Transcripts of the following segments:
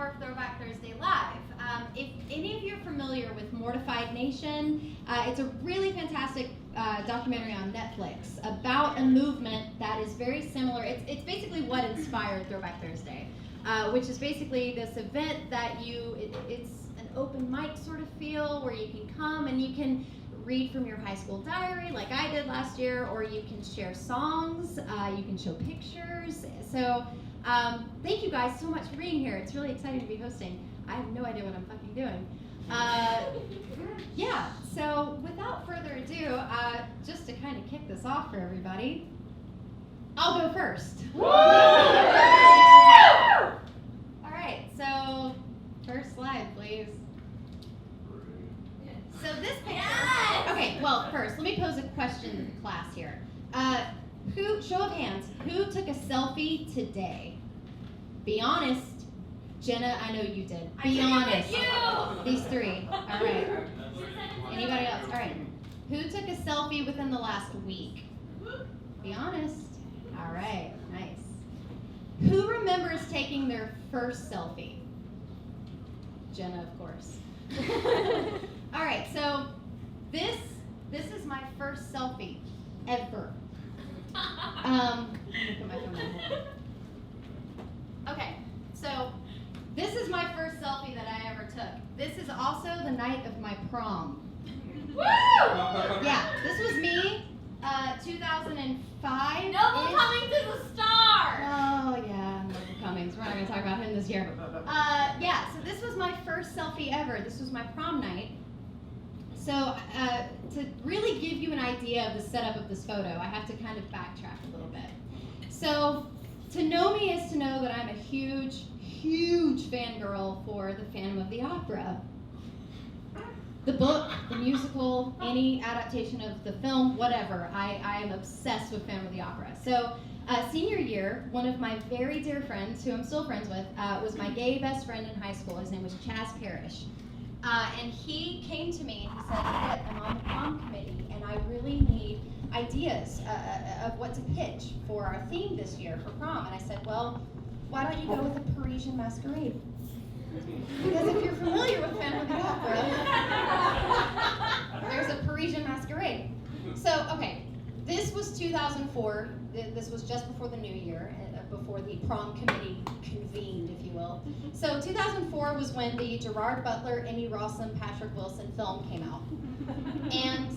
for Throwback Thursday Live. If any of you are familiar with Mortified Nation, it's a really fantastic documentary on Netflix about a movement that is very similar. It's basically what inspired Throwback Thursday, which is basically this event that it's an open mic sort of feel where you can come and you can read from your high school diary like I did last year, or you can share songs, you can show pictures. So thank you guys so much for being here. It's really exciting to be hosting. I have no idea what I'm fucking doing. Yeah, so without further ado, just to kind of kick this off for everybody, I'll go first. All right, so first slide, please. So this picture, okay, well, first, let me pose a question to the class here. Show of hands, who took a selfie today? Be honest. Jenna, I know you did. Be honest. These three. All right. Anybody else? All right. Who took a selfie within the last week? Be honest. All right. Nice. Who remembers taking their first selfie? Jenna, of course. All right. So this is my first selfie ever. Let me put my phone on. Okay. So this is my first selfie that I ever took. This is also the night of my prom. Woo! Yeah, this was me, 2005. Noble Cummings is a star! Oh, yeah, Noble Cummings. We're not going to talk about him this year. Yeah, so this was my first selfie ever. This was my prom night. So to really give you an idea of the setup of this photo, I have to kind of backtrack a little bit. So to know me is to know that I'm a huge fangirl for the Phantom of the Opera. The book, the musical, any adaptation of the film, whatever. I am obsessed with Phantom of the Opera. So senior year, one of my very dear friends, who I'm still friends with, was my gay best friend in high school. His name was Chaz Parrish. And he came to me and he said, I'm on the prom committee and I really need ideas of what to pitch for our theme this year for prom. And I said, well, why don't you go with a Parisian masquerade? Because if you're familiar with Phantom of the Opera, there's a Parisian masquerade. So, okay, this was 2004. This was just before the new year, before the prom committee convened, if you will. So 2004 was when the Gerard Butler, Emmy Rossum, Patrick Wilson film came out. And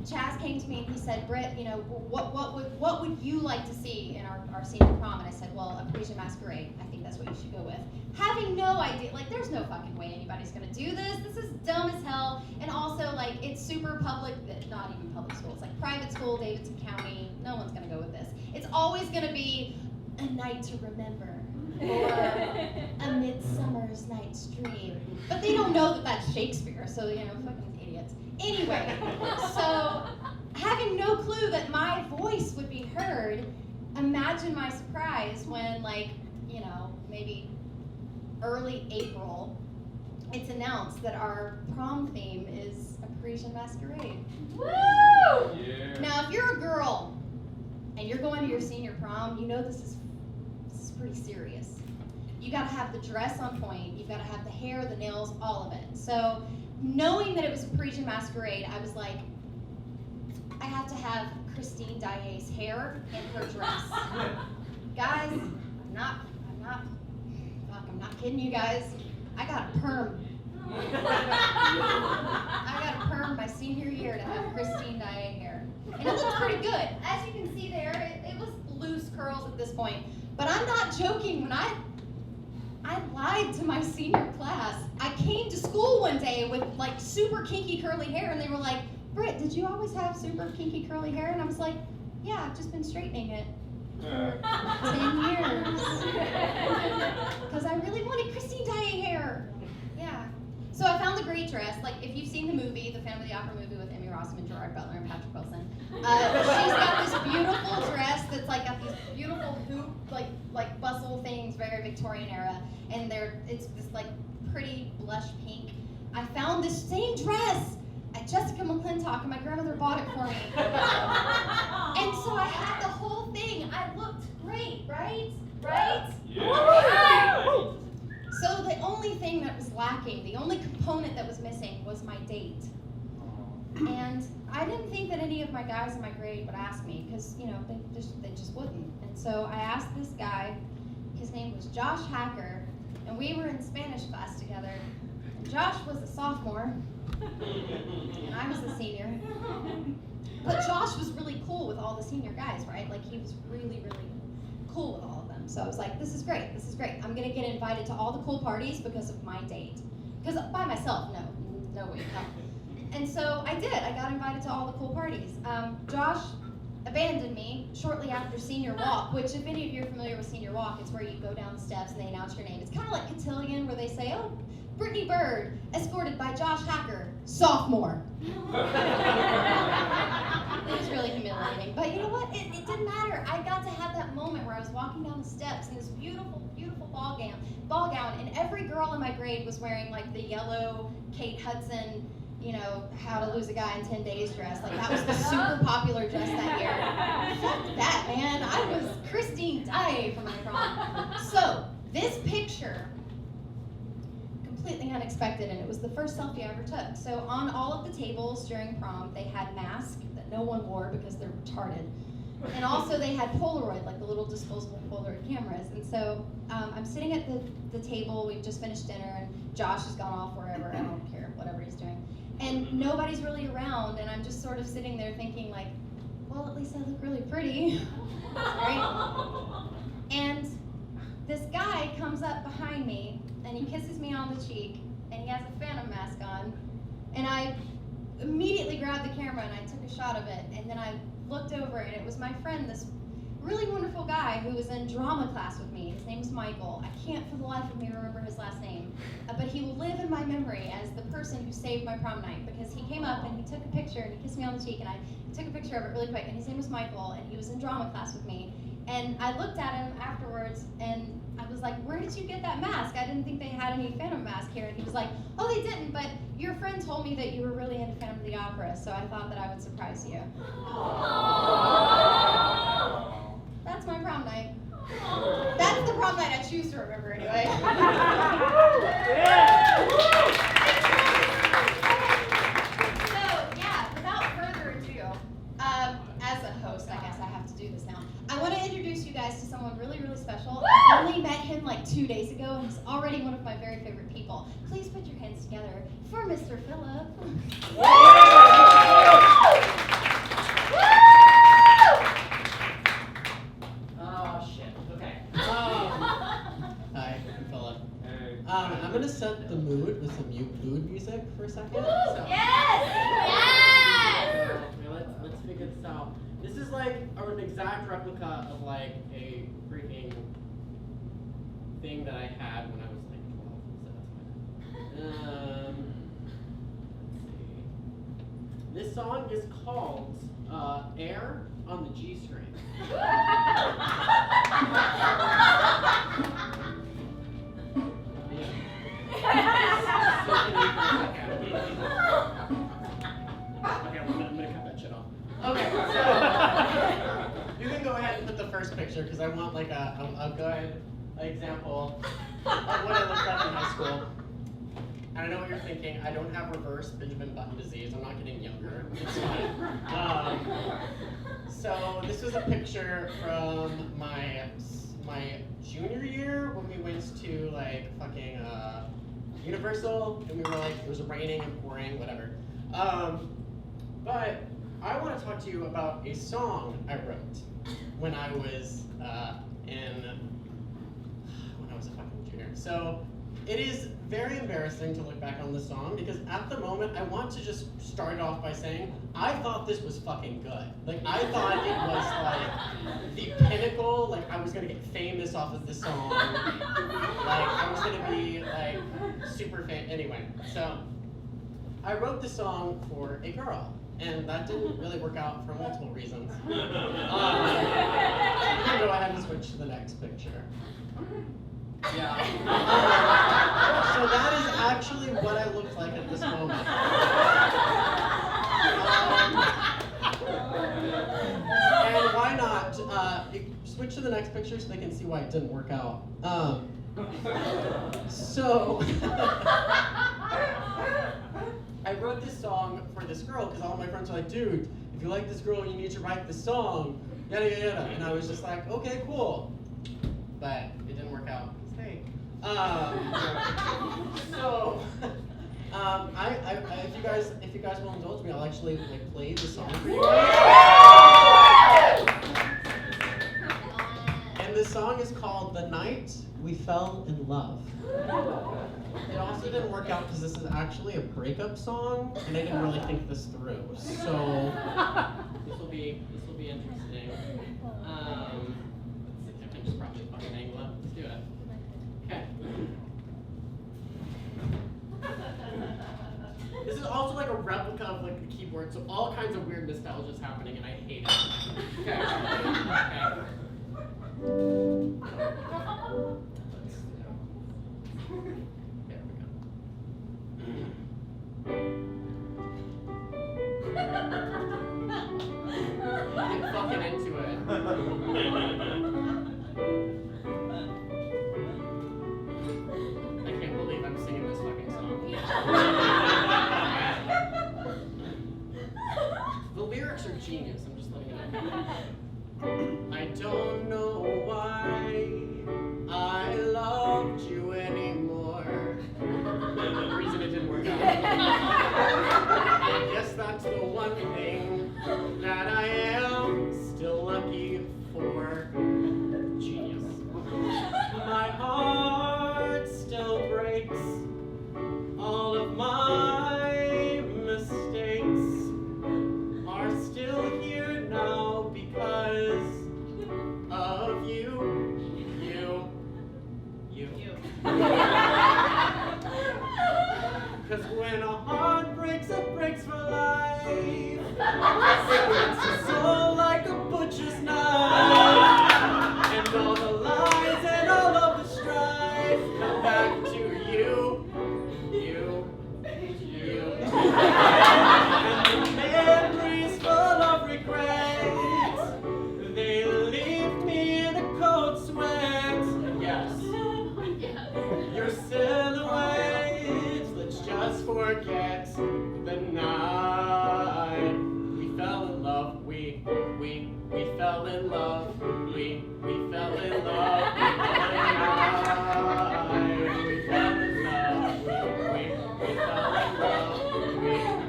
Chaz came to me and he said, Britt, you know, what would you like to see in our senior prom? And I said, well, a Parisian masquerade. I think that's what you should go with. Having no idea, like, there's no fucking way anybody's gonna do this. This is dumb as hell. And also, like, it's super public, not even public school. It's like private school, Davidson County. No one's gonna go with this. It's always gonna be A Night to Remember or A Midsummer's Night's Dream. But they don't know that that's Shakespeare, so, you know, fucking idiots. Anyway, so having no clue that my voice would be heard, imagine my surprise when, like, you know, maybe early April, it's announced that our prom theme is a Parisian masquerade. Woo! Yeah. Now, if you're a girl and you're going to your senior prom, you know this is pretty serious. You gotta have the dress on point, you've gotta have the hair, the nails, all of it. So, knowing that it was a Parisian masquerade, I was like, I have to have Christine Daaé's hair in her dress. Guys, I'm not kidding you guys. I got a perm. I got a perm my senior year to have Christine Daaé hair. And it looked pretty good. As you can see there, it was loose curls at this point. But I'm not joking, when I lied to my senior class. I came to school one day with like super kinky curly hair and they were like, Britt, did you always have super kinky curly hair? And I was like, yeah, I've just been straightening it for 10 years. Because I really wanted Christine Daaé hair. Yeah. So I found the great dress. Like, if you've seen the movie, the Phantom of the Opera movie with Emmy Rossum and Gerard Butler and Patrick Wilson, she's got this beautiful dress that's like got these beautiful hoop, like bustle things, very Victorian era, and it's this like pretty blush pink. I found this same dress at Jessica McClintock, and my grandmother bought it for me. And so I had the whole thing. I looked great, right? Right? Yeah. So the only thing that was lacking, the only component that was missing was my date. And I didn't think that any of my guys in my grade would ask me because, you know, they just wouldn't. And so I asked this guy, his name was Josh Hacker, and we were in Spanish class together. And Josh was a sophomore, and I was a senior. But Josh was really cool with all the senior guys, right? Like, he was really, really cool with all of them. So I was like, this is great, this is great. I'm gonna get invited to all the cool parties because of my date. Because by myself, no way, no. And so I did. I got invited to all the cool parties. Josh abandoned me shortly after senior walk, which if any of you are familiar with senior walk, it's where you go down the steps and they announce your name. It's kind of like cotillion where they say, oh, Brittany Bird, escorted by Josh Hacker, sophomore. It was really humiliating. But you know what? It didn't matter. I got to have that moment where I was walking down the steps in this beautiful, beautiful ball gown, and every girl in my grade was wearing like the yellow Kate Hudson, you know, How to Lose a Guy in 10 Days dress. Like, that was the super popular dress that year. Fuck that, man. I was Christine Daae for my prom. So, this picture, completely unexpected, and it was the first selfie I ever took. So, on all of the tables during prom, they had masks that no one wore because they're retarded. And also they had Polaroid, like the little disposable Polaroid cameras. And so I'm sitting at the table, we've just finished dinner, and Josh has gone off wherever, I don't care, whatever he's doing. And nobody's really around, and I'm just sort of sitting there thinking like, well, at least I look really pretty, right? And this guy comes up behind me, and he kisses me on the cheek, and he has a Phantom mask on, and I immediately grabbed the camera and I took a shot of it, and then I looked over, and it was my friend, this really wonderful guy who was in drama class with me. His name was Michael. I can't for the life of me remember his last name, but he will live in my memory as the person who saved my prom night, because he came up and he took a picture and he kissed me on the cheek, and I took a picture of it really quick, and his name was Michael, and he was in drama class with me. And I looked at him afterwards, and I was like, where did you get that mask? I didn't think they had any Phantom mask here. And he was like, oh, they didn't, but your friend told me that you were really into Phantom of the Opera, so I thought that I would surprise you. That's my prom night. That's the prom night I choose to remember anyway. So, yeah, without further ado, as a host, I guess I have to do this now. I want to introduce you guys to someone really, really special. I only met him like 2 days ago, and he's already one of my very favorite people. Please put your hands together for Mr. Phillip. Oh, shit. Okay. Hi, I'm Phillip. Hey. I'm going to set the mood with some mood music for a second. Yes! Yes! Okay, let's figure this out. This is like an exact replica of like a freaking thing that I had when I was like 12. So that's fine. Let's see. This song is called Air on the G String. Okay, I'm gonna cut that shit off. Okay, so you can go ahead and put the first picture because I want like a good example of what I looked like in high school. And I know what you're thinking. I don't have reverse Benjamin Button disease. I'm not getting younger. It's fine. So this was a picture from my junior year when we went to like fucking Universal, and we were like, it was raining and pouring, whatever. But I want to talk to you about a song I wrote when I was a fucking junior. So it is very embarrassing to look back on this song because at the moment I want to just start off by saying I thought this was fucking good. Like I thought it was like the pinnacle. Like I was gonna get famous off of this song. Like I was gonna be like super famous. Anyway, so I wrote the song for a girl. And that didn't really work out for multiple reasons. You can go ahead and switch to the next picture. Yeah. So that is actually what I looked like at this moment. And why not switch to the next picture so they can see why it didn't work out. So, I wrote this song for this girl because all my friends were like, dude, if you like this girl, you need to write this song, yada yada yada. And I was just like, okay, cool. But it didn't work out. Hey. So, if you guys will indulge me, I'll actually like play the song for you. And the song is called "The Night We Fell in Love." It also didn't work out because this is actually a breakup song, and I didn't really think this through. So this will be interesting. Let's see, I can just probably fucking angle up. Let's do it. Okay. This is also like a replica of like the keyboard, so all kinds of weird nostalgia is happening, and I hate it. Okay. Okay. There we go. I'm fucking into it. I can't believe I'm singing this fucking song. The lyrics are genius, I'm just letting you know. I don't know why I loved you anymore. The reason it didn't work out. I guess that's the one thing that I am still lucky for. Genius. My heart still breaks. All of my mistakes are still here now because of you. Because when a heart breaks, it breaks for life. It's a soul like a butcher's knife. And all the lies and all of the strife come back to you. And the memories full of regrets, they leave me in a cold sweat. Yes. Your silhouette, let's just forget the night we fell in love. We fell in love. We fell in love. We fell in love. We fell in love.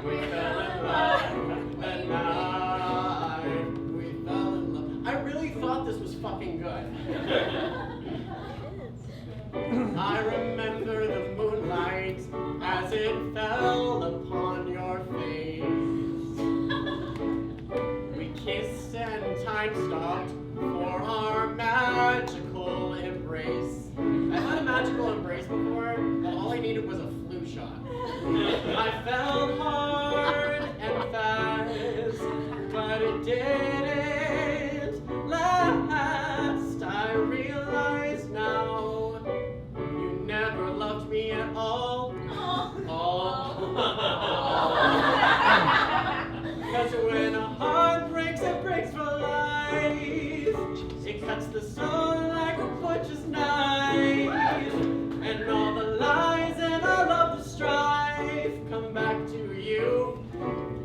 We fell in love. The night we fell in love. I really thought this was fucking good. I remember the moonlight as it fell upon your face. We kissed and time stopped for our magical embrace. I've had a magical embrace before, but all I needed was a flu shot. I fell hard and fast, but it didn't last. I realize now you never loved me at all. Because when a heart breaks, it breaks for life. It cuts the soul like a butcher's knife. And all the lies and all of the strife come back to you.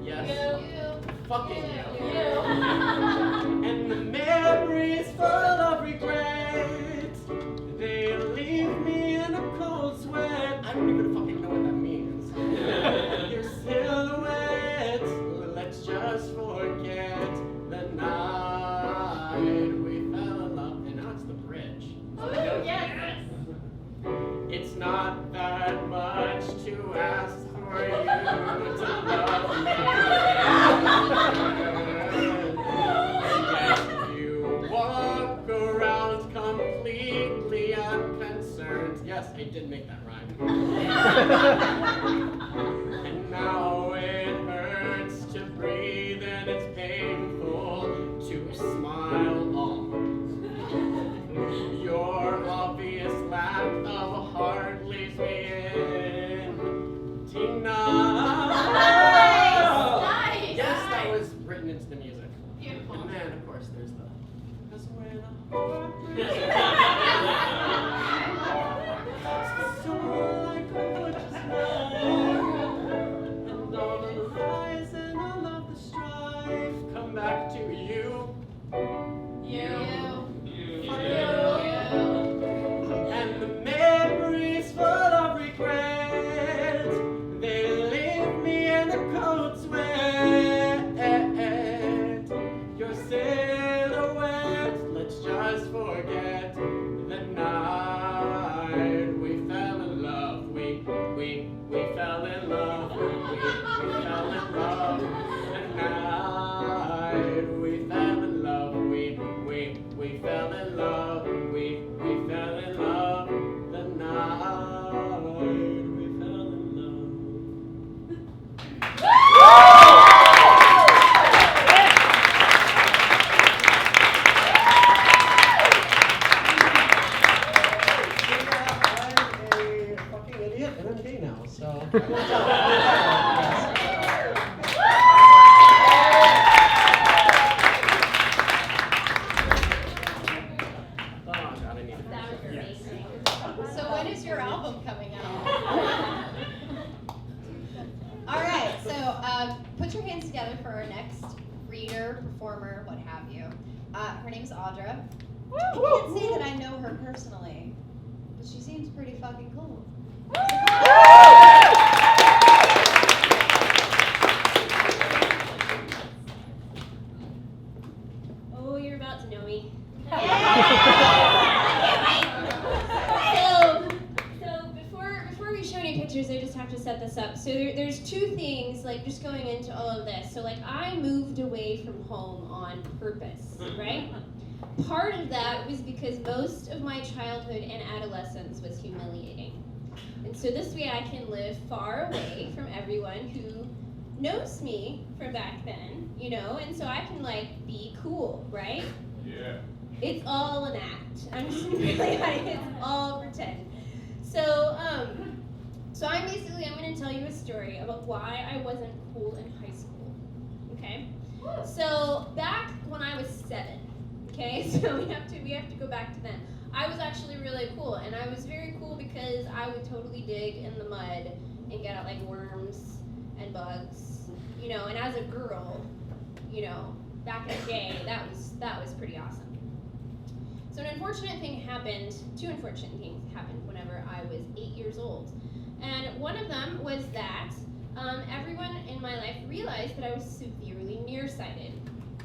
Yes. Fucking you. And the memories full of regret, they leave me in a cold sweat. I don't even fucking know what that means. Your silhouette, let's just forget the night we fell in love. And now it's the bridge. Yes. It's not that much to ask for you to love me. Yet you walk around completely unconcerned. Yes, I did make that rhyme. And now it hurts to breathe and it's painful to smile. Your obvious lack of a heart leaves me in denial. Nice. Yes, that was written into the music. Beautiful. And then, of course, there's the. 'Cause when a heart performer, what have you. Her name's Audra. I can't say that I know her personally, but she seems pretty fucking cool. Oh, you're about to know me. So before we show any pictures, I just have to set this up. So there's two things, like just going into all of this. So like I moved away from home on purpose, right? Part of that was because most of my childhood and adolescence was humiliating. And so this way I can live far away from everyone who knows me from back then, you know, and so I can like be cool, right? Yeah. It's all an act. I'm just really honest, it's all pretend. So I'm going to tell you a story about why I wasn't cool in high school, okay? So back when I was 7, okay, so we have to go back to then. I was actually really cool, and I was very cool because I would totally dig in the mud and get out like worms and bugs, you know, and as a girl, you know, back in the day, that was pretty awesome. So two unfortunate things happened whenever I was 8 years old. And one of them was that everyone in my life realized that I was severely nearsighted.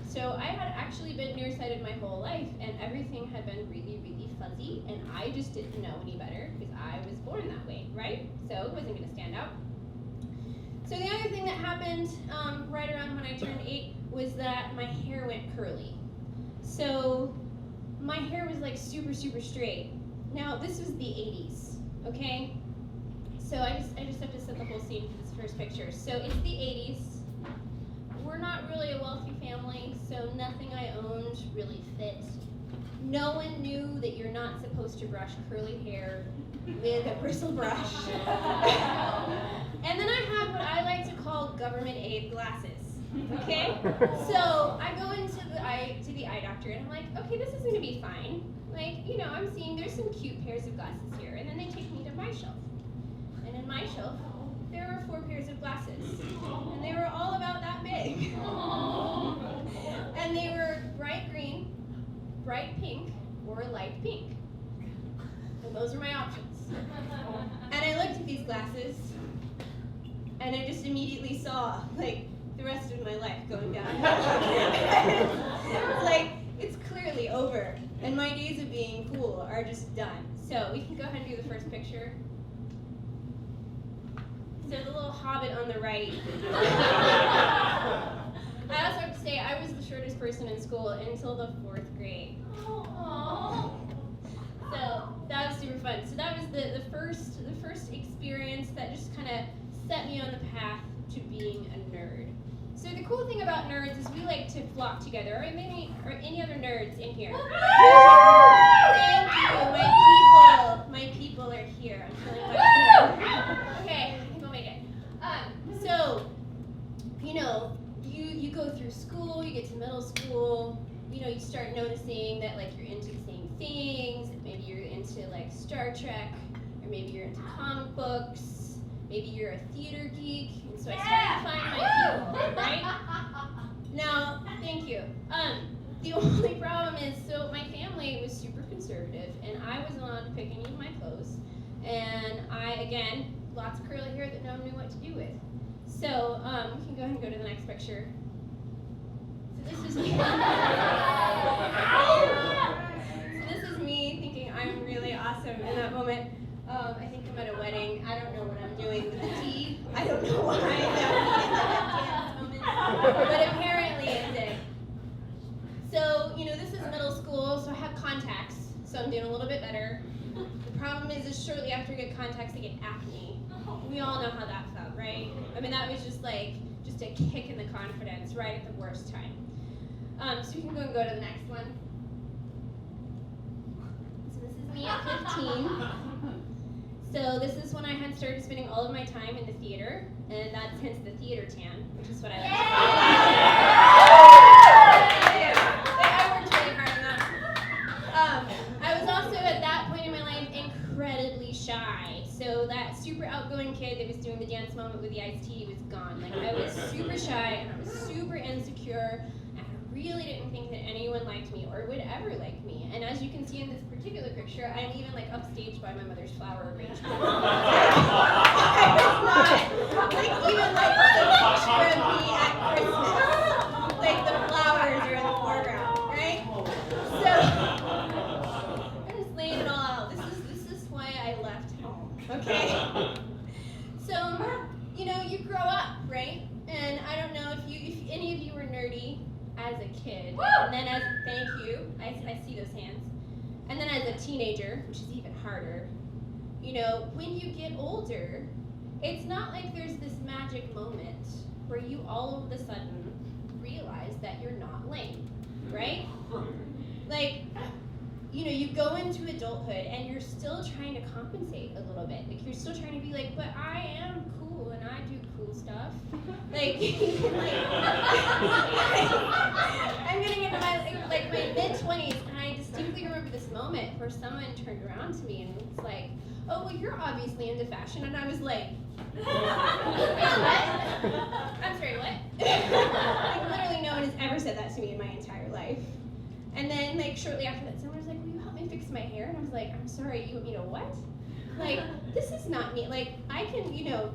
So I had actually been nearsighted my whole life, and everything had been really, really fuzzy, and I just didn't know any better because I was born that way, right? So it wasn't going to stand out. So the other thing that happened right around when I turned 8 was that my hair went curly. So my hair was like super, super straight. Now this was the 80s, okay? So I just have to set the whole scene for this first picture. So it's the 80s. We're not really a wealthy family, so nothing I owned really fit. No one knew that you're not supposed to brush curly hair with a bristle brush. And then I had what I like to call government aid glasses. Okay? So I go into the eye doctor and I'm like, okay, this is gonna be fine. Like, you know, I'm seeing there's some cute pairs of glasses here. And then they take me to my shelf. And in my shelf, there were 4 pairs of glasses. And they were all about that big. And they were bright green, bright pink, or light pink. And those were my options. And I looked at these glasses, and I just immediately saw, like, the rest of my life going down. It's like, it's clearly over, and my days of being cool are just done. So we can go ahead and do the first picture. So the little hobbit on the right. I also have to say, I was the shortest person in school until the 4th grade. So that was super fun. So that was the first experience that just kind of set me on the path to being a nerd. So the cool thing about nerds is we like to flock together. Are any other nerds in here? Thank you, my people are here. I'm feeling like okay, I think we'll make it. So, you know, you go through school, you get to middle school, you know, you start noticing that like you're into the same things. Maybe you're into like Star Trek, or maybe you're into comic books. Maybe you're a theater geek, and so I started to find my people, right? Now, thank you. The only problem is, so my family was super conservative, and I wasn't allowed to pick any of my clothes. And again, lots of curly hair that no one knew what to do with. So, we can go ahead and go to the next picture. So this is me. So this is me thinking I'm really awesome in that moment. I think I'm at a wedding. I don't know what I'm doing with the tea. I don't know why that was in that moment. But apparently it did. So, you know, this is middle school, so I have contacts. So I'm doing a little bit better. The problem is shortly after I get contacts, I get acne. We all know how that felt, right? I mean, that was just a kick in the confidence right at the worst time. So we can go and go to the next one. So this is me at 15. So this is when I had started spending all of my time in the theater, and that's hence the theater tan, which is what I like to call it. I worked really hard on that. I was also at that point in my life incredibly shy. So that super outgoing kid that was doing the dance moment with the iced tea was gone. Like I was super shy and I was super insecure and I really didn't think that anyone liked me or would ever like me. And as you can see in this particular picture, I'm even like upstaged by my mother's flower arrangement. I was not like even like the picture of me at Christmas. Like the flowers are in the foreground, right? So I'm just laying it all out. This is why I left home. Okay. So you grow up, right? And I don't know if any of you were nerdy as a kid, and then as thank you, I see those hands, and then as a teenager, which is even harder. When you get older, it's not like there's this magic moment where you all of a sudden realize that you're not lame, right? Like, you go into adulthood and you're still trying to compensate a little bit. Like, you're still trying to be like, but I am cool and I do cool stuff. Like, I'm getting into my mid-20s, and I distinctly remember this moment where someone turned around to me and was like, oh, well, you're obviously into fashion. And I was like, what? I'm sorry, what? Like, literally no one has ever said that to me in my entire life. And then, shortly after that, someone was like, will you help me fix my hair? And I was like, I'm sorry, you want me to what? Like, this is not me. Like, I can,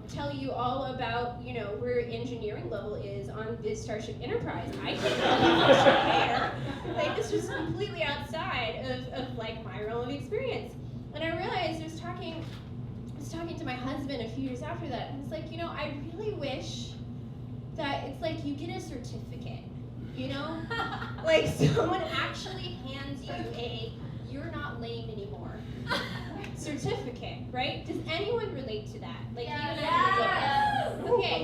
tell you all about, where engineering level is on this Starship Enterprise. I can tell you fix your hair. Like, this was completely outside of my realm of experience. And I realized I was talking to my husband a few years after that, and it's like, I really wish that it's like you get a certificate, like someone actually hands you a "you're not lame anymore" certificate, right? Does anyone relate to that? Like, even as an adult? Okay.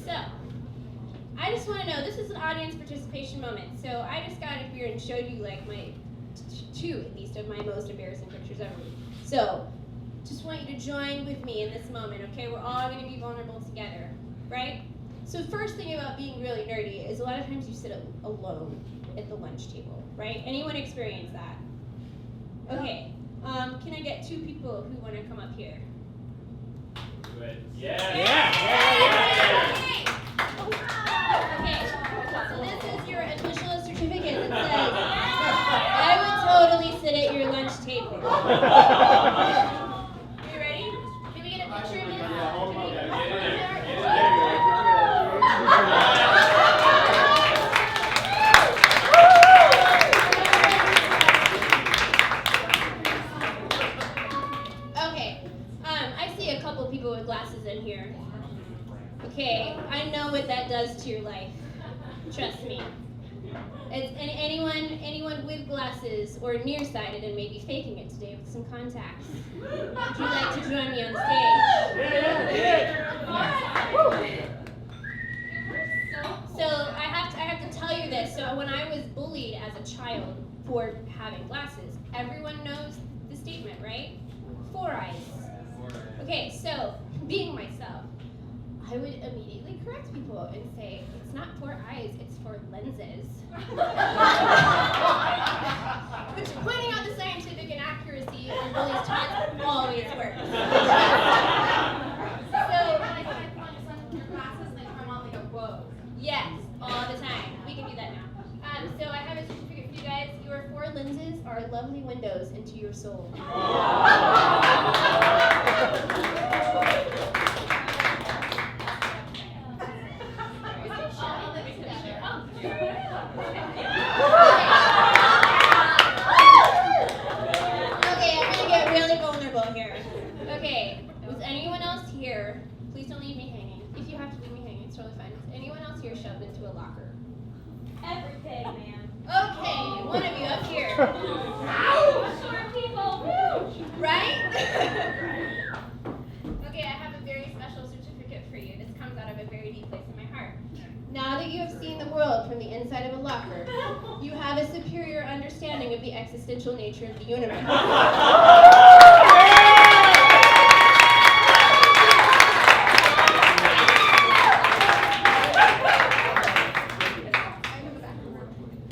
So, I just want to know, this is an audience participation moment. So I just got up here and showed you my two, at least, of my most embarrassing pictures ever. So, just want you to join with me in this moment, okay? We're all going to be vulnerable together, right? So the first thing about being really nerdy is a lot of times you sit alone at the lunch table, right? Anyone experience that? Okay. Can I get two people who want to come up here? Good. Yeah. Okay, so this is your official certificate that says, I would totally sit at your lunch table. You ready? Can we get a picture of this? Okay, I see a couple people with glasses in here. Okay, I know what that does to your life. Trust me. Anyone with glasses or nearsighted and maybe faking it today with some contacts? Would you like to join me on stage? So I have to tell you this. So when I was bullied as a child for having glasses, everyone knows the statement, right? 4 eyes. Okay, so being myself, I would immediately correct people and say, it's not 4 eyes, it's 4 lenses. Which, pointing out the scientific inaccuracy of bullies' taunts always works. Yes, all the time. We can do that now. So I have a certificate for you guys. Your 4 lenses are lovely windows into your soul. Okay, I'm gonna get really vulnerable here. Okay, was anyone else here? Please don't leave me hanging. If you have to leave me hanging, it's totally fine. Was anyone else here shoved into a locker? Every day, man. Okay, one of you up here. Short people, woo! Right? Okay, I have a very special certificate for you. This comes out of a very deep place in my heart. Now that you have seen the world from the inside of a locker, you have a superior understanding of the existential nature of the universe.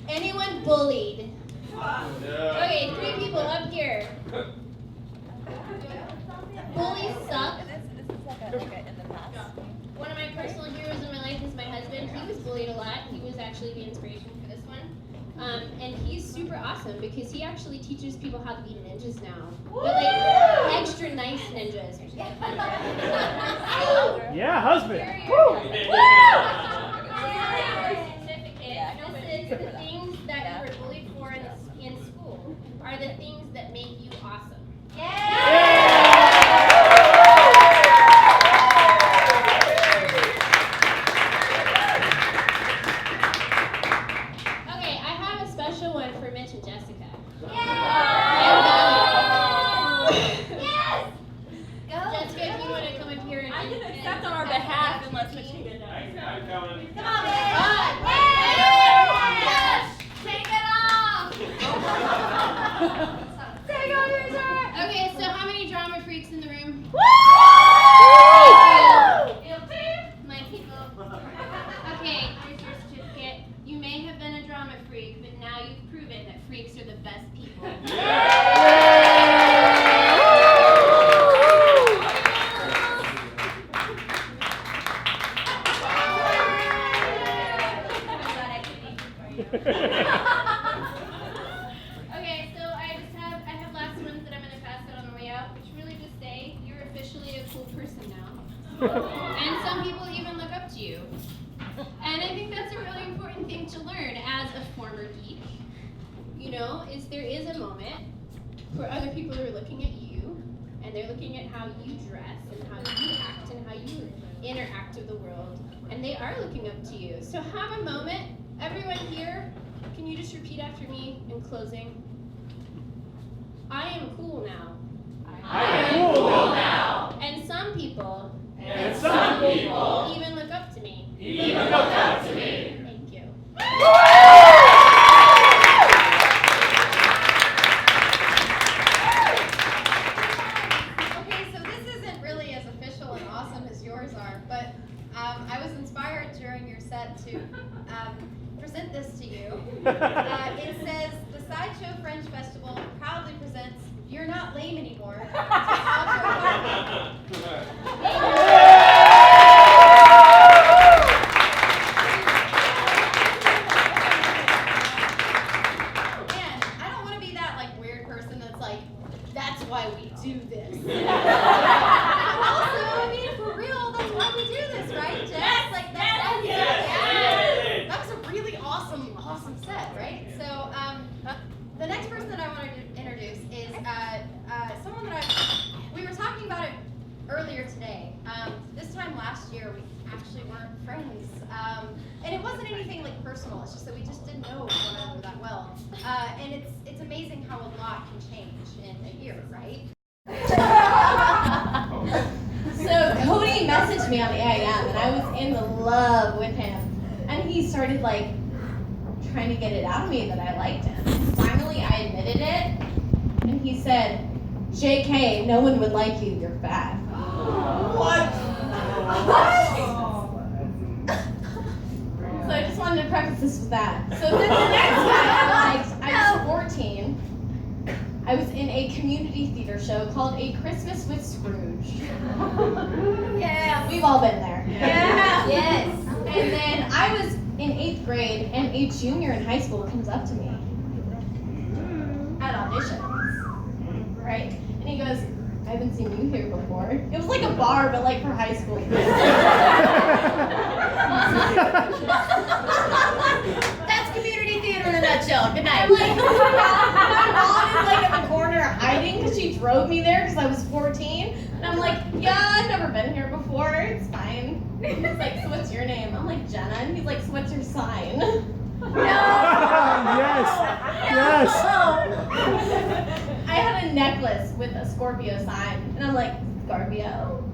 Anyone bullied? Okay, 3 people up here. Bullies suck. This is like a in the past. One of my personal heroes in my life is my relate a lot. He was actually the inspiration for this one. And he's super awesome because he actually teaches people how to be ninjas now. But like extra nice ninjas. Yeah, husband. This is the things that you were bullied for in school are the things that make you awesome. Okay, I have a special one for Mitch and Jessica. Jessica, if you want to come up here and Except on our behalf, unless Mitch can get down. I'm coming. Come on, man. Take it off. Take off your shirt. Okay, so how many drama freaks in the room? My people. Okay, here's your certificate. You may have been a drama freak, but now you've proven that freaks are the best people. Okay, so I have last ones that I'm gonna pass out on the way out, which really just say you're officially a cool person now. And some people even look up to you. And I think that's a really important thing to learn as a former geek. You know, is there is a moment where other people are looking at you and they're looking at how you dress and how you act and how you interact with the world, and they are looking up to you. So have a moment. Everyone here, can you just repeat after me in closing? I am cool now. I am cool now. And some people Even look up to me. Thank you. Okay, so this isn't really as official and awesome as yours are, but I was inspired during your set to present this to you. It says, the Sideshow Fringe Festival proudly presents You're Not Lame Anymore. To Man, I don't want to be that like weird person that's like, that's why we do this. Also, I mean, for real, that's why we do this, right, Jess? Like that was a really awesome set, right? So, the next person that I want to introduce is someone that we were talking about it earlier today. This time last year, we actually weren't friends. And it wasn't anything like personal, it's just that we just didn't know one another that well. And it's amazing how a lot can change in a year, right? So Cody messaged me on the AIM, and I was in love with him. And he started like trying to get it out of me that I liked him. Finally, I admitted it, and he said, "JK, no one would like you. You're fat." What? So I just wanted to preface this with that. So then the next guy I liked, I was 14. I was in a community theater show called A Christmas with Scrooge. Yeah, we've all been there. Yeah. Yes. And then I was in 8th grade, and a junior in high school comes up to me at auditions, right? And he goes, "I haven't seen you here before." It was like a bar, but like for high school. That's community theater in a nutshell. Good night. My mom is like in the corner hiding because she drove me there because I was 14. And I'm like, "Yeah, I've never been here before. It's fine." He's like, "So what's your name?" I'm like, "Jenna." And he's like, "So what's your sign?" No. Yes. Yes. I had a necklace with a Scorpio sign, and I'm like, "Scorpio?"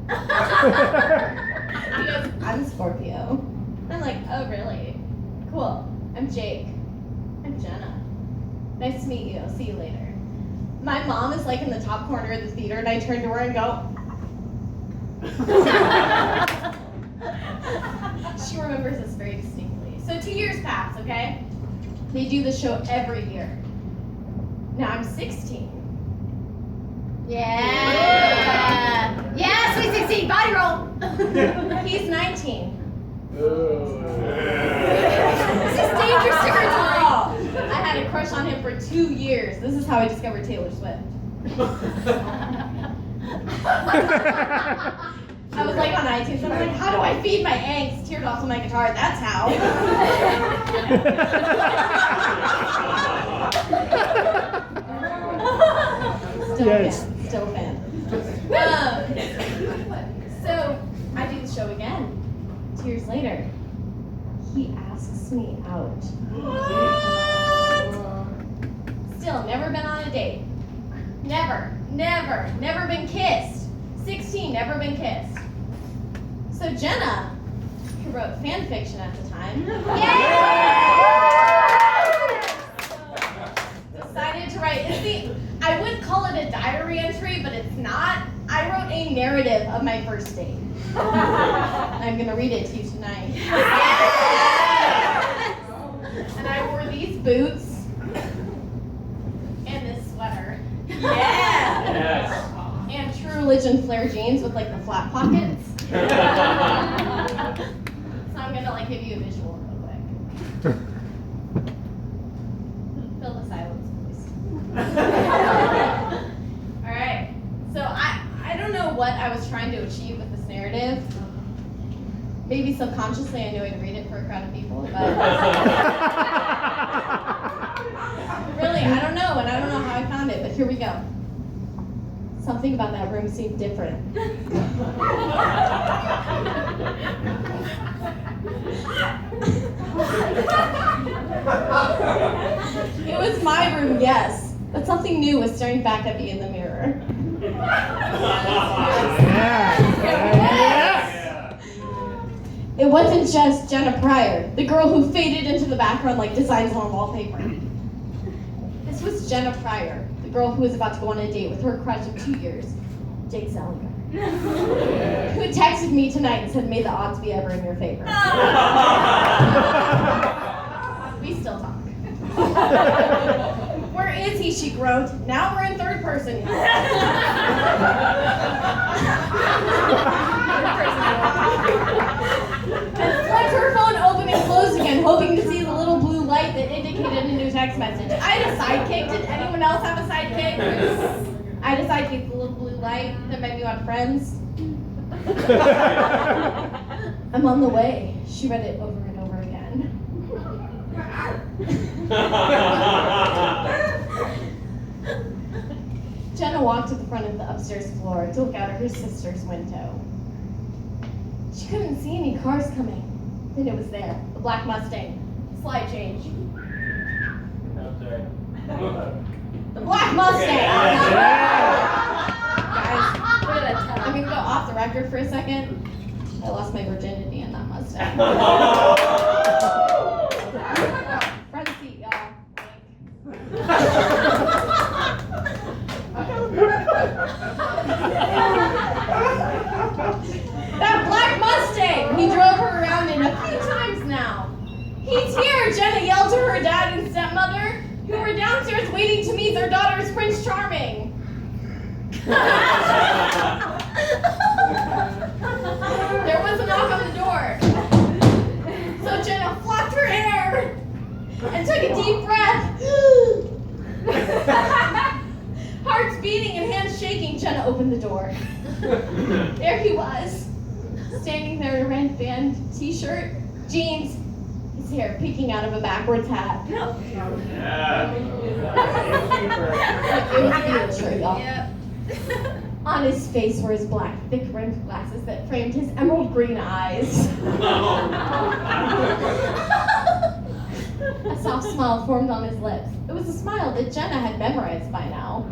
He goes, "I'm Scorpio." I'm like, "Oh, really? Cool. I'm Jake. I'm Jenna. Nice to meet you. I'll see you later." My mom is like in the top corner of the theater, and I turn to her and go, she remembers this very distinctly. So 2 years pass, okay? They do the show every year. Now I'm 16. Yeah. Yeah, sweet 16, body roll. He's 19. on him for 2 years. This is how I discovered Taylor Swift. I was like on iTunes, I was like, how do I feed my angst? Teared off on my guitar, that's how. Still fan. So I do the show again. 2 years later, he asks me out. What? Still, never been on a date. Never been kissed. 16, never been kissed. So Jenna, who wrote fan fiction at the time, decided to write. I would call it a diary entry, but it's not. I wrote a narrative of my first date. I'm gonna read it to you tonight. And I wore these boots and this sweater. Yes. And True Religion flare jeans with like the flat pockets. So I'm gonna like give you a visual real quick. Fill the silence, please. All right. So I don't know what I was trying to achieve with this narrative. Maybe subconsciously I knew I'd read it for a crowd of people, but really I don't know, and I don't know how I found it. But here we go. Something about that room seemed different. It was my room, yes, but something new was staring back at me in the mirror. It wasn't just Jenna Pryor, the girl who faded into the background like designs on wallpaper. This was Jenna Pryor, the girl who was about to go on a date with her crush of 2 years, Jake Zellinger, who texted me tonight and said, "May the odds be ever in your favor." We still talk. "Where is he?" she groaned. Now we're in third person. And flipped her phone open and closed again, hoping to see the little blue light that indicated a new text message. I had a sidekick. Did anyone else have a sidekick? I had a sidekick, the little blue light that made me want friends. "I'm on the way." She read it over and over again. Jenna walked to the front of the upstairs floor to look out at her sister's window. She couldn't see any cars coming. Then it was there, the black Mustang. Slide change. The black Mustang! Guys, I'm gonna go off the record for a second. I lost my virginity in that Mustang. Front seat, y'all. That black Mustang! He drove her around in a few times now. "He's here!" Jenna yelled to her dad and stepmother, who were downstairs waiting to meet their daughter's Prince Charming. There was a knock on the door. So Jenna flapped her hair and took a deep breath. Hearts beating and hands shaking, Jenna opened the door. There he was, standing there in a red band t-shirt, jeans, his hair peeking out of a backwards hat. It was a beautiful shirt, y'all. On his face were his black, thick-rimmed glasses that framed his emerald green eyes. A soft smile formed on his lips. It was a smile that Jenna had memorized by now.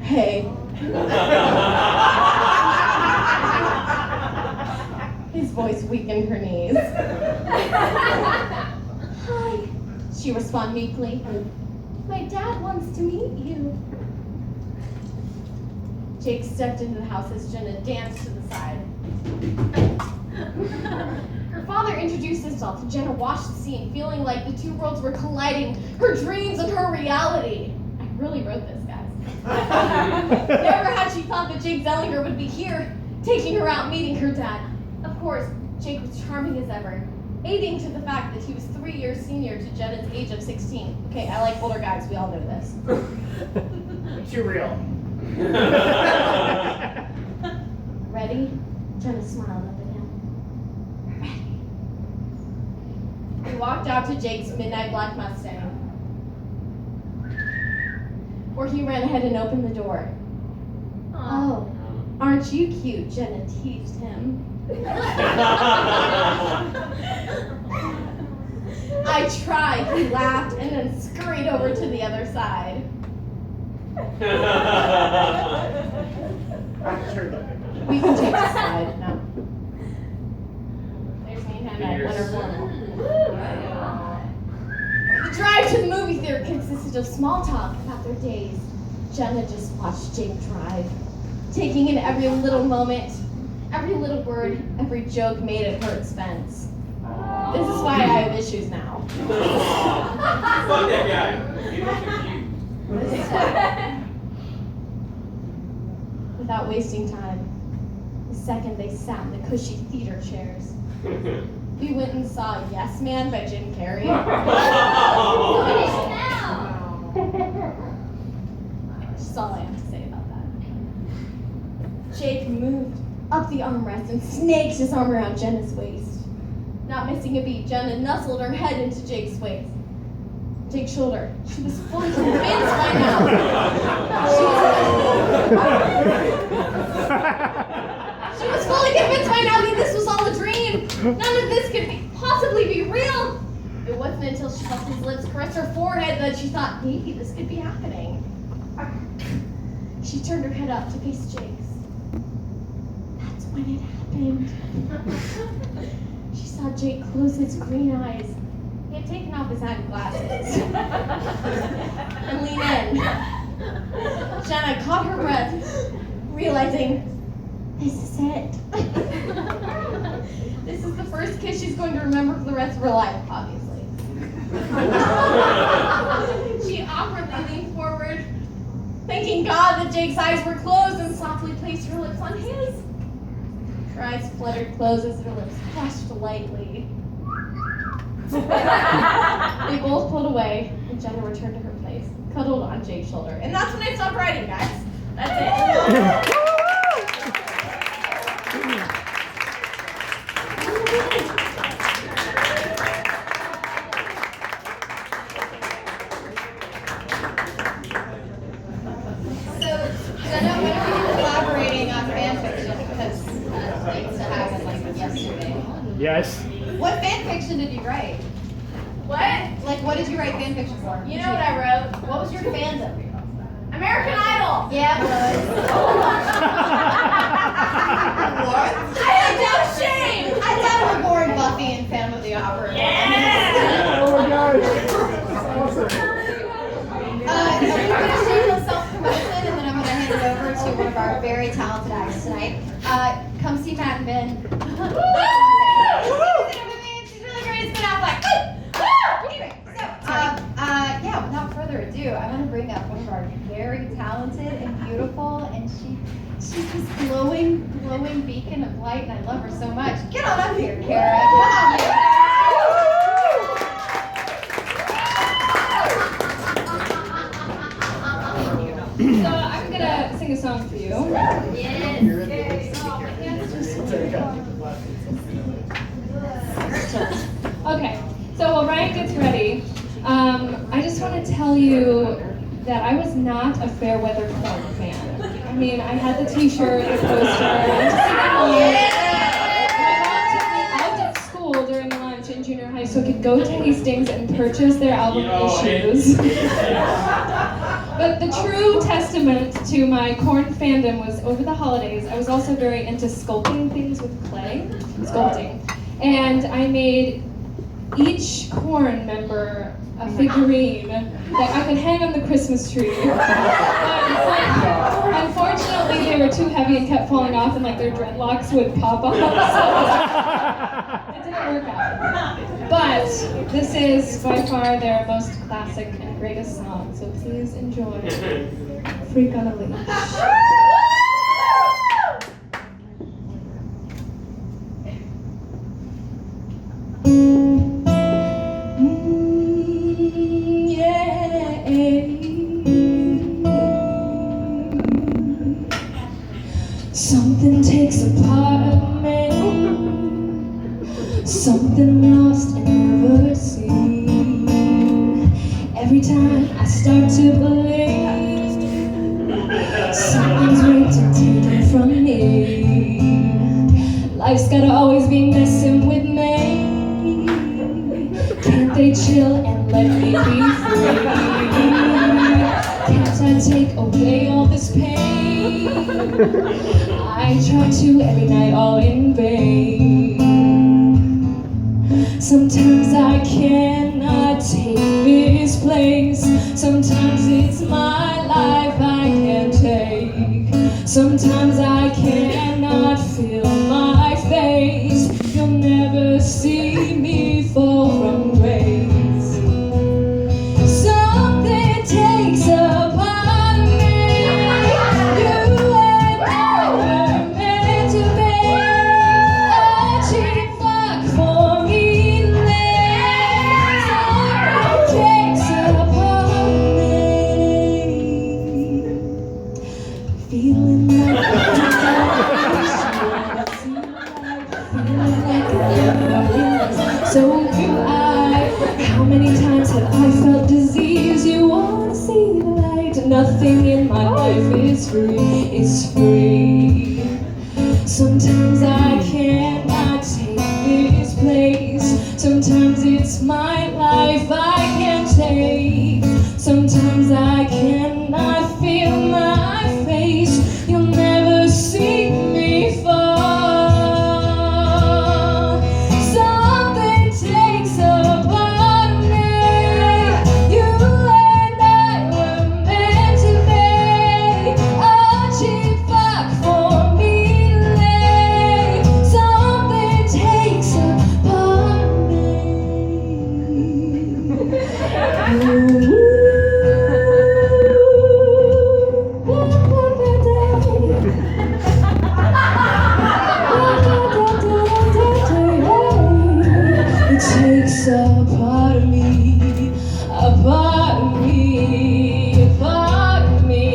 "Hey." His voice weakened her knees. "Hi," she responded meekly. "My dad wants to meet you." Jake stepped into the house as Jenna danced to the side. Her father introduced himself, and Jenna watched the scene, feeling like the two worlds were colliding, her dreams and her reality. I really wrote this, guys. Never had she thought that Jake Zellinger would be here, taking her out, meeting her dad. Of course, Jake was charming as ever. aiding to the fact that he was 3 years senior to Jenna's age of 16. Okay, I like older guys, we all know this. Too real. Ready? Jenna smiled up at him. We're ready. We walked out to Jake's midnight black Mustang, where he ran ahead and opened the door. Oh, aren't you cute? Jenna teased him. I tried, he laughed, and then scurried over to the other side. Sure, We can change the slide now. There's me and Hannah at winter formal. The drive to the movie theater consisted of small talk about their days. Jenna just watched Jake drive, taking in every little moment, every little word, every joke made at her expense. This is why I have issues now. Fuck that guy. He looks so cute. Without wasting time, the second they sat in the cushy theater chairs, we went and saw Yes Man by Jim Carrey. That's all I have to say about that. Jake moved up the armrest and snaked his arm around Jenna's waist. Not missing a beat, Jenna nestled her head into Jake's waist. Jake's shoulder. She was fully convinced by now. She was fully convinced by now that this was all a dream. None of this could possibly be real. It wasn't until she felt his lips caress her forehead that she thought maybe this could be happening. She turned her head up to face Jake's. That's when it happened. She saw Jake close his green eyes. He had taken off his hat glasses and lean in. Jenna caught her breath, realizing this is it. This is the first kiss she's going to remember for the rest of her life, obviously. She awkwardly leaned forward, thanking God that Jake's eyes were closed, and softly placed her lips on his. Her eyes fluttered closed as her lips brushed lightly. They both pulled away, and Jenna returned to her place, cuddled on Jake's shoulder. And that's when I stopped writing, guys. That's it. So, Jenna, when are we collaborating on fan fiction? Because it used to happen like yesterday. Yes. What fan fiction did you write? What? Like, what did you write fan fiction for? You know what I wrote? What was your fandom? American Idol! Yeah, it was. What? I have no shame! I thought we were born Buffy and Phantom of the Opera. Yeah! Oh my gosh. Awesome. I'm going to do a self-promotion, and then I'm going to hand it over to one of our very talented acts tonight. Come see Matt and Ben. She's really great. It's been out like, anyway, so, yeah, without further ado, I want to bring up one of our very talented and beautiful, and she's this glowing beacon of light, and I love her so much. Get on up here, Kara. Come on, man. So I'm gonna sing a song for you. Okay, so while Ryan gets ready, I just want to tell you that I was not a fair weather corn fan. I mean, I had the t-shirt, the poster, and just my mom took me out of school during lunch in junior high so I could go to Hastings and purchase their album issues. But the true testament to my corn fandom was over the holidays, I was also very into sculpting things with clay, sculpting. And I made each corn member a figurine that I could hang on the Christmas tree. But unfortunately, they were too heavy and kept falling off, and like their dreadlocks would pop off. So it didn't work out. But this is by far their most classic and greatest song, so please enjoy Freak on a Leash. something lost and never seen. Every time I start to believe something's ripped and taken from me, life's gotta always be messing with me. Can't they chill and let me be free? Can't I take away all this pain? I try to every night, all in vain. Sometimes I cannot take this place. Sometimes it's my life I can't take. Sometimes I cannot feel my face. You'll never see me fall from grace. Something takes a part of me. You and I were meant to be. A cheap fuck for me to live. Something takes a part of me. Feeling like so do I. How many times have I felt disease? You wanna see the light? Nothing in my life is free. It's free. Sometimes I cannot take this place. Sometimes it's my life I can't take. Sometimes I cannot feel my face. You'll never see me fall. Something takes a part of me. You and I were meant to be. A cheap fuck for me to lay. Something takes a part of me. It takes a part of me, a part of me, a part of me,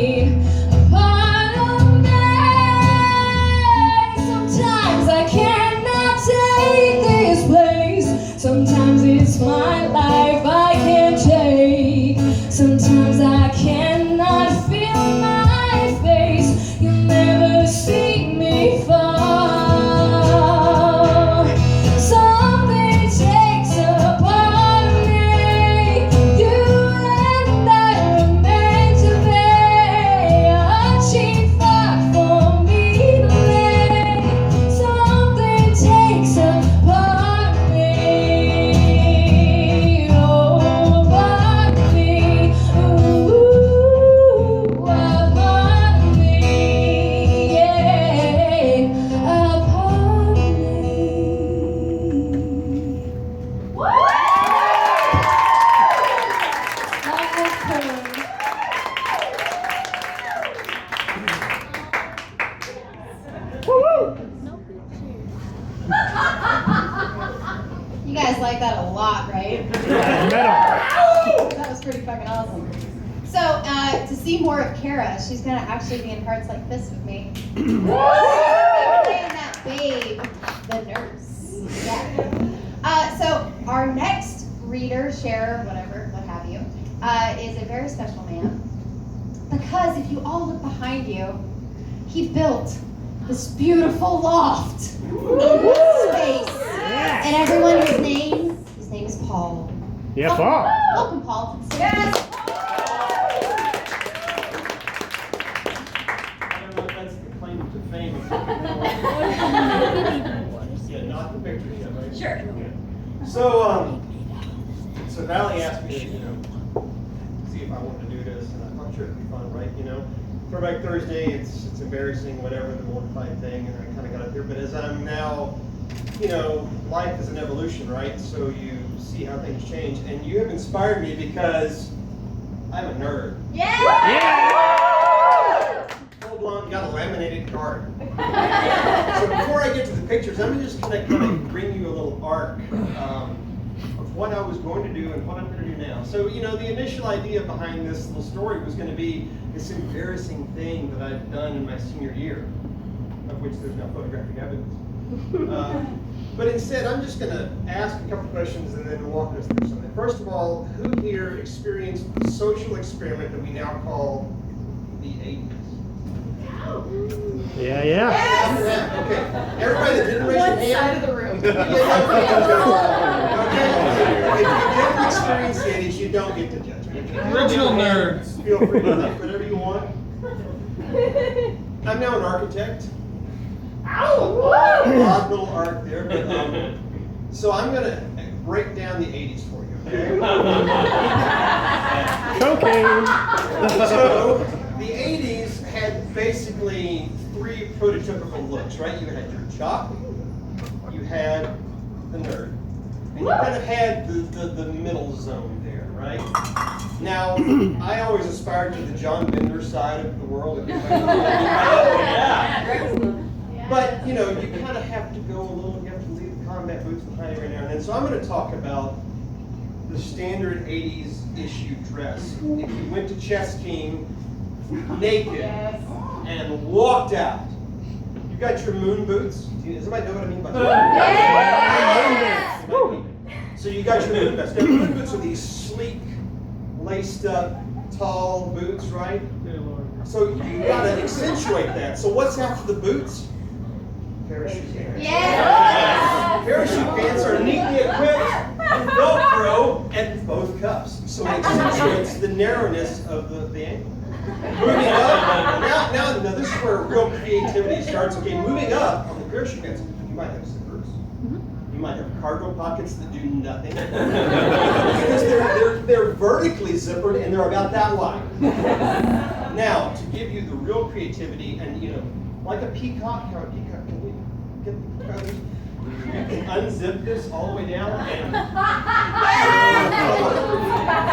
a part of me. Sometimes I cannot take this place. Sometimes it's my life I can't take. Sometimes I cannot feel my face. You'll never see me fall. Something takes a part of me. You and I were meant to be. A cheap fuck for me to lay. Something takes a part of me. Oh, a part of me. Ooh, a part of me. Yeah, a part of me. You guys like that a lot, right? Metal. That was pretty fucking awesome. So, to see more of Kara, she's gonna actually be in parts like this with me. Playing that babe, the nurse. Yeah. So our next reader, sharer, whatever, what have you, is a very special man. Because if you all look behind you, he built this beautiful loft in this space. And everyone, his name is Paul. Yeah, Paul. Welcome, Paul, to the stage. Yes. I don't know if that's the claim to fame. Yeah, not the pictures yet, right? Sure. Yeah. So Valley asked me to, see if I wanted to do this, and I thought sure it'd be fun, right? Throwback Thursday, it's embarrassing, whatever, the mortified thing, and I kind of got up here. But as I'm now, life is an evolution, right? So you see how things change, and you have inspired me because I'm a nerd. Full-blown, got a laminated card. So before I get to the pictures, I'm just going to bring you a little arc of what I was going to do and what I'm going to do now. So, the initial idea behind this little story was going to be this embarrassing thing that I've done in my senior year, of which there's no photographic evidence. But instead, I'm just going to ask a couple questions and then walk us through something. First of all, who here experienced the social experiment that we now call the 80s? Yeah, yeah. Okay. Everybody that didn't raise your hand. One side of the room. Okay. If you didn't experience the 80s, you don't get to judge. If you Original did, nerds. Feel free to think whatever you want. I'm now an architect. Odd little arc there, but so I'm gonna break down the 80s for you. Okay? Cocaine. So the 80s had basically three prototypical looks, right? You had your jock, you had the nerd, and you kind of had the middle zone there, right? Now, I always aspired to the John Bender side of the world. But, you know, you kind of have to go a little, you have to leave the combat boots behind every now and then. So I'm going to talk about the standard 80s issue dress. If you went to Chess King naked and walked out, you got your moon boots. Does anybody know what I mean by that? So you got your moon boots. Now, moon boots are these sleek, laced up, tall boots, right? So you got to accentuate that. So what's after the boots? Parachute pants. Yes! Parachute pants are neatly equipped with Velcro and both cuffs. So it accentuates the narrowness of the ankle. Moving up, now this is where real creativity starts. Okay, moving up on the parachute pants, you might have zippers. You might have cargo pockets that do nothing. Because they're vertically zippered and they're about that wide. Now, to give you the real creativity and, you know, like a peacock, how a peacock can we get the feathers? You can unzip this all the way down and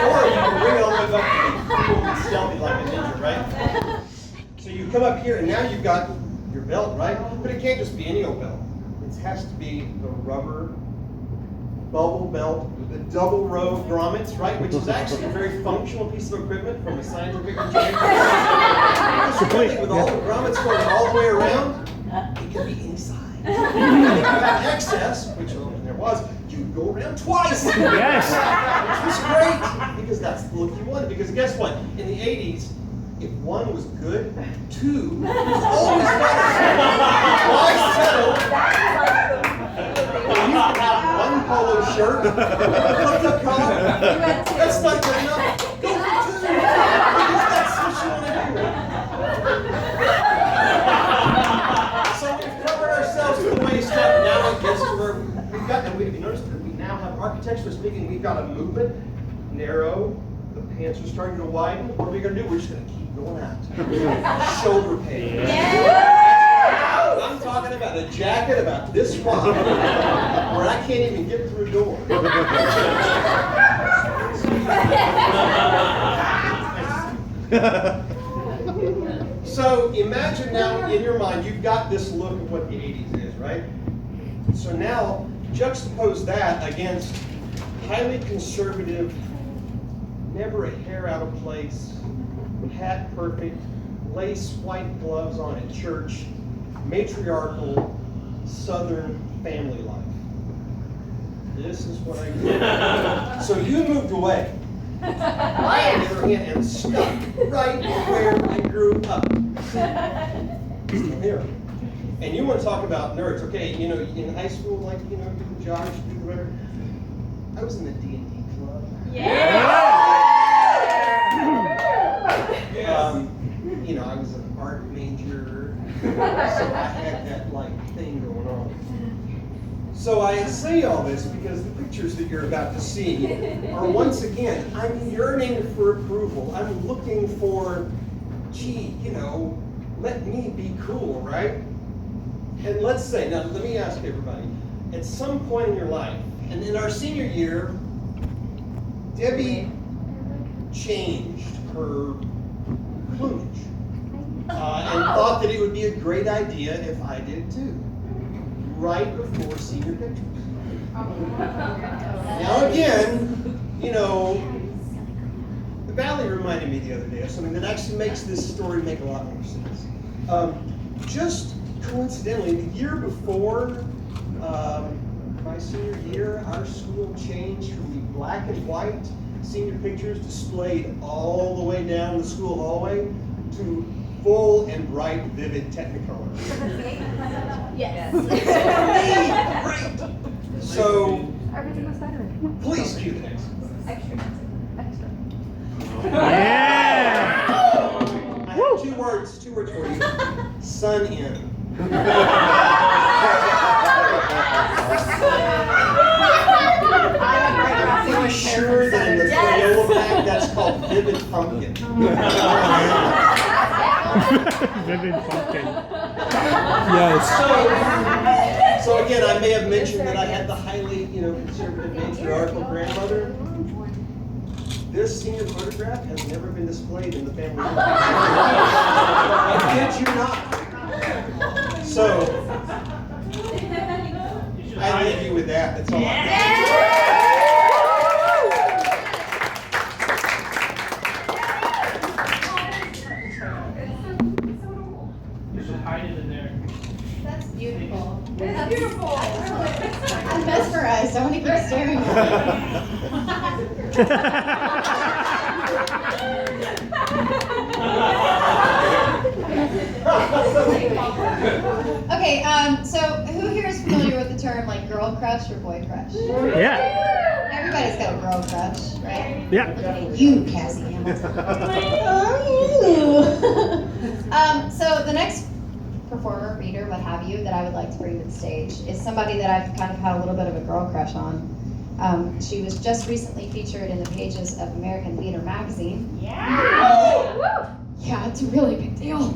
or you can bring it all the way back to be cool and stealthy like a ninja, right? So you come up here and now you've got your belt, right? But it can't just be any old belt. It has to be the rubber bubble belt with the double row grommets, right? Which is actually a very functional piece of equipment from a scientific engineering. With all the grommets going all the way around, it can be inside. And if you have excess, which there was, you go around twice. Yes. Which was great, because that's the look you wanted. Because guess what? In the 80s, if one was good, two was always better. Why settle? You can have one polo shirt, and a flip-top collar. That's not good enough. Go for two. Because that's what you want to do. So we've covered ourselves to the waist up. Now it gets to where we've got, and you notice that we now have, architecturally speaking, we've got a movement, narrow, the pants are starting to widen. What are we going to do? We're just going to keep going out. Shoulder pads. I'm talking about a jacket about this wide, where I can't even get through a door. So imagine now in your mind, you've got this look of what the 80s is, right? So now juxtapose that against highly conservative, never a hair out of place, hat perfect, lace white gloves on at church, matriarchal Southern family life. This is what I did. So you moved away. I, on the other hand, am stuck right where I grew up. Still here. And you want to talk about nerds. Okay, you know, in high school, like, you know, do the jocks, do the whatever. I was in the D&D club. You know, I was an art major, so I had that, like, thing going on. So I say all this because the pictures that you're about to see are, once again, I'm yearning for approval. I'm looking for, gee, you know, let me be cool, right? And let's say, now let me ask everybody, at some point in your life, and in our senior year, Debbie changed her plumage and thought that it would be a great idea if I did too. Right before senior pictures. Now again, you know, the Valley reminded me the other day of something that actually makes this story make a lot more sense. Just coincidentally, the year before my senior year, our school changed from the black and white senior pictures displayed all the way down the school hallway to full and bright, vivid Technicolor. Yes. Great. So, please cue the next one. Yeah. I have two words for you. Sun in. I'm sure that in the Crayola bag, that's called Vivid Pumpkin. Vivid pumpkin. So again, I may have mentioned that I had the highly, conservative matriarchal grandmother. This senior photograph has never been displayed in the family room. I kid you not. So, I leave you with that. That's all I You should hide it in there. That's beautiful. It's beautiful. I'm mesmerized. I want to keep staring at it. Okay, so who here is familiar with the term like girl crush or boy crush? Yeah. Everybody's got a girl crush, right? Yeah. Look at you, Cassie Hamilton. So the next performer, reader, what have you, that I would like to bring to the stage is somebody that I've kind of had a little bit of a girl crush on. She was just recently featured in the pages of American Leader magazine. Yeah! Yeah, it's a really big deal.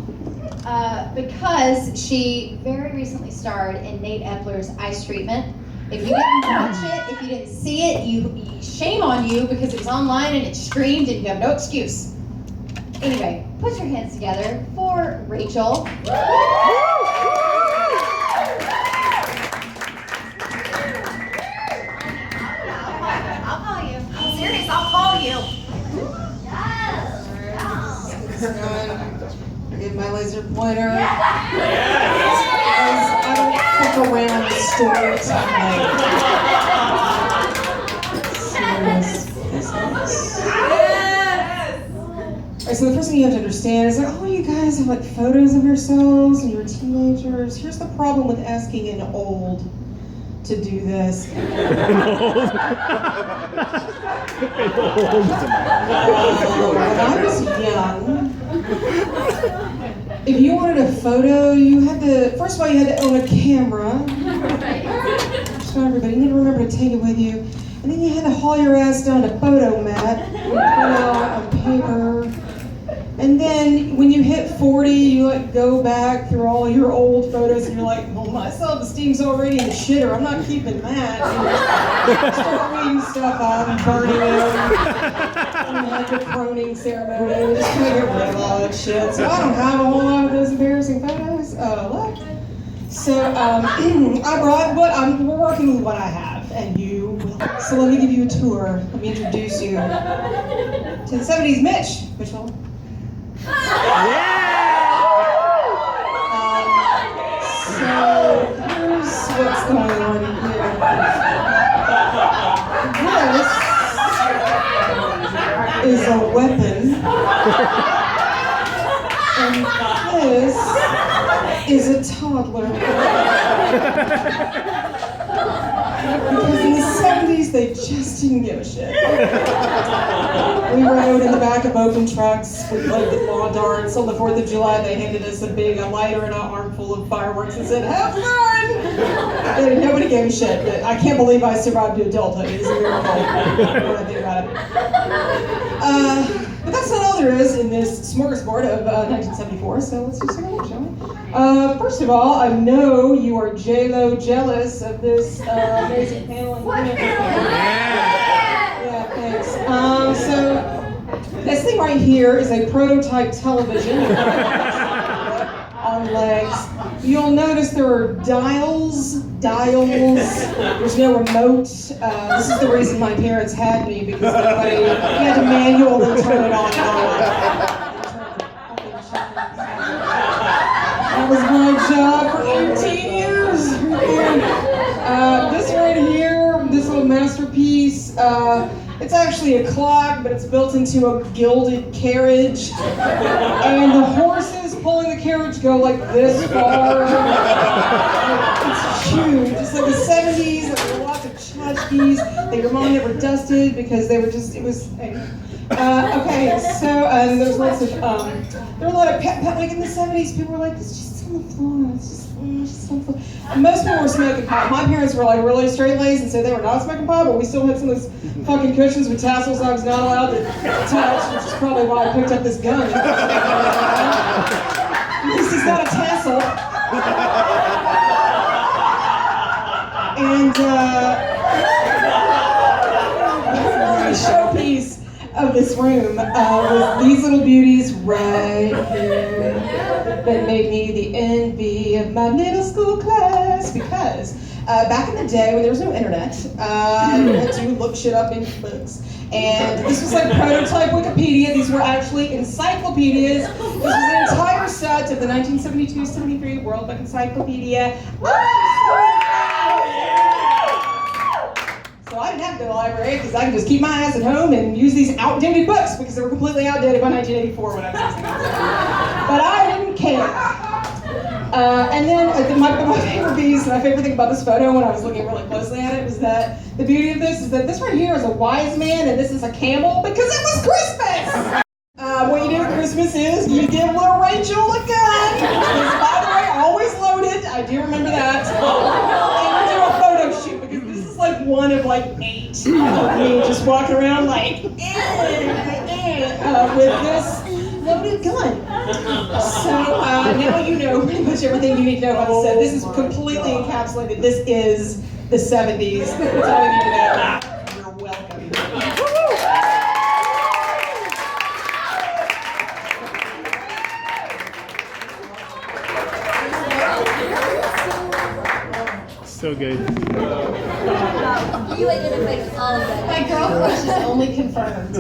Because she very recently starred in Nate Epler's Ice Treatment. If you didn't watch it, if you didn't see it, shame on you because it was online and it streamed and you have no excuse. Anyway, put your hands together for Rachel. I'll call you. I'm serious, I'll call you. Get my laser pointer. Because I don't fuck around with story time. Serious business. Alright, so the first thing you have to understand is that all you guys have like photos of yourselves and you're teenagers. Here's the problem with asking an old to do this. When I was young, if you wanted a photo, you had to, first of all, you had to own a camera. Just not everybody, you had to remember to take it with you. And then you had to haul your ass down to Photomat and put out on paper. And then when you hit 40, you like go back through all your old photos and you're like, well, my self-esteem's already in the shitter. I'm not keeping that. And you start reading stuff out and burning it. And like the proning ceremony, and just kind of get rid of all that shit. So I don't have a whole lot of those embarrassing photos left. So we're working with what I have, and you will. So let me give you a tour. Let me introduce you to the 70s Mitch. Which one? So here's what's going on here. This is a weapon, and this is a toddler. Because in the 70s, they just didn't give a shit. We rode in the back of open trucks, we played with lawn darts. On the 4th of July, they handed us a lighter and an armful of fireworks and said, have fun! And nobody gave a shit. But I can't believe I survived to adulthood. It's a miracle when I think about it. But that's not all there is in this smorgasbord of 1974, so let's just take a look, shall we? First of all, I know you are J-Lo jealous of this amazing panel. Yeah, thanks. So this thing right here is a prototype television on legs. You'll notice there are dials. There's no remote. This is the reason my parents had me, because you had to manually turn it on and off. That was my job for 18 years. This right here It's actually a clock, but it's built into a gilded carriage. And the horses pulling the carriage go like this far. It's huge. It's like the 70s. There were lots of tchotchkes that your mom never dusted because they were just, it was, anyway. Okay, so there's lots of, there were a lot of, like in the 70s, people were like, it's just on the floor, it's just on the floor. And most people were smoking pot. My parents were like really straight-laced, and so they were not smoking pot, but we still had some of those fucking cushions with tassels I was not allowed to touch, which is probably why I picked up this gun. At least it's not a tassel. And, the showpiece of this room was these little beauties right here that made me the envy of my middle school class because back in the day when there was no internet, you had to look shit up in books. And this was like prototype Wikipedia. These were actually encyclopedias. This was an entire set of the 1972-73 World Book Encyclopedia. So I didn't have to go to the library because I could just keep my ass at home and use these outdated books because they were completely outdated by 1984 when I was 16. But I didn't care. And then my favorite piece, my favorite thing about this photo when I was looking really closely at it was that the beauty of this is that this right here is a wise man and this is a camel because it was Christmas! What you do at Christmas is you give little Rachel a gun, which is, by the way, always loaded. I do remember that. And you do a photo shoot because this is like one of like 8 of me just walking around like with this loaded gun. So now you know pretty much everything you need to know about the set. This is completely encapsulated. This is the 70s. That's all you need to know. You're welcome. So good. You identify all of that. My girl crush is only confirmed.